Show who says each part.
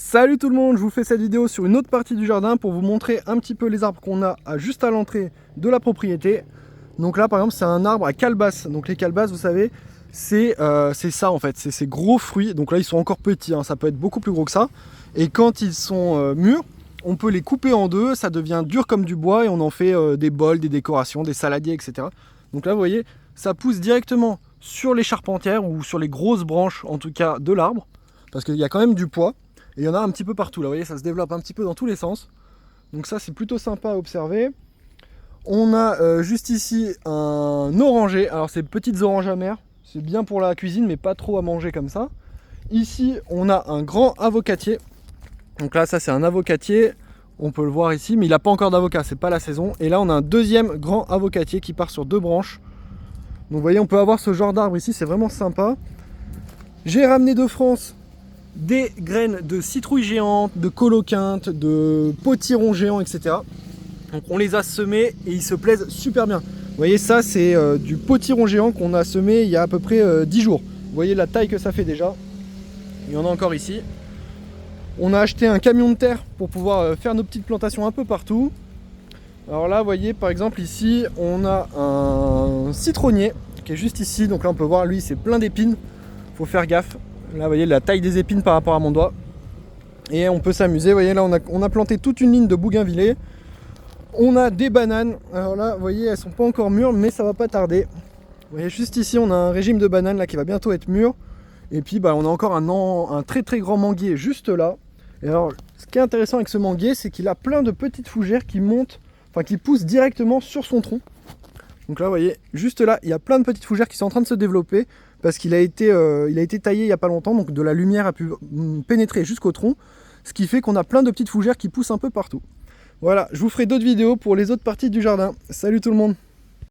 Speaker 1: Salut tout le monde, je vous fais cette vidéo sur une autre partie du jardin pour vous montrer un petit peu les arbres qu'on a juste à l'entrée de la propriété. Donc là par exemple c'est un arbre à calebasse. Donc les calebasses vous savez c'est ça en fait, c'est ces gros fruits. Donc là ils sont encore petits, hein. Ça peut être beaucoup plus gros que ça. Et quand ils sont mûrs, on peut les couper en deux, ça devient dur comme du bois et on en fait des bols, des décorations, des saladiers, etc. Donc là vous voyez, ça pousse directement sur les charpentières ou sur les grosses branches en tout cas de l'arbre. Parce qu'il y a quand même du poids. Et il y en a un petit peu partout, là, vous voyez, ça se développe un petit peu dans tous les sens. Donc ça, c'est plutôt sympa à observer. On a juste ici un oranger. Alors, c'est petites oranges amères. C'est bien pour la cuisine, mais pas trop à manger comme ça. Ici, on a un grand avocatier. Donc là, ça, c'est un avocatier. On peut le voir ici, mais il n'a pas encore d'avocat, c'est pas la saison. Et là, on a un deuxième grand avocatier qui part sur deux branches. Donc, vous voyez, on peut avoir ce genre d'arbre ici, c'est vraiment sympa. J'ai ramené de France des graines de citrouille géante, de coloquinte, de potiron géant, etc. Donc on les a semés et ils se plaisent super bien. Vous voyez, ça c'est du potiron géant qu'on a semé il y a à peu près 10 jours. Vous voyez la taille que ça fait déjà. Il y en a encore ici. On a acheté un camion de terre pour pouvoir faire nos petites plantations un peu partout. Alors là, vous voyez, par exemple ici, on a un citronnier qui est juste ici. Donc là, on peut voir, lui, c'est plein d'épines. Faut faire gaffe. Là, vous voyez la taille des épines par rapport à mon doigt. Et on peut s'amuser. Vous voyez, là, on a planté toute une ligne de bougainvillées. On a des bananes. Alors là, vous voyez, elles sont pas encore mûres, mais ça va pas tarder. Vous voyez, juste ici, on a un régime de bananes là qui va bientôt être mûr. Et puis, bah, on a encore un très très grand manguier juste là. Et alors, ce qui est intéressant avec ce manguier, c'est qu'il a plein de petites fougères qui montent, enfin qui poussent directement sur son tronc. Donc là, vous voyez, juste là, il y a plein de petites fougères qui sont en train de se développer parce qu'il a été taillé il n'y a pas longtemps, donc de la lumière a pu pénétrer jusqu'au tronc, ce qui fait qu'on a plein de petites fougères qui poussent un peu partout. Voilà, je vous ferai d'autres vidéos pour les autres parties du jardin. Salut tout le monde!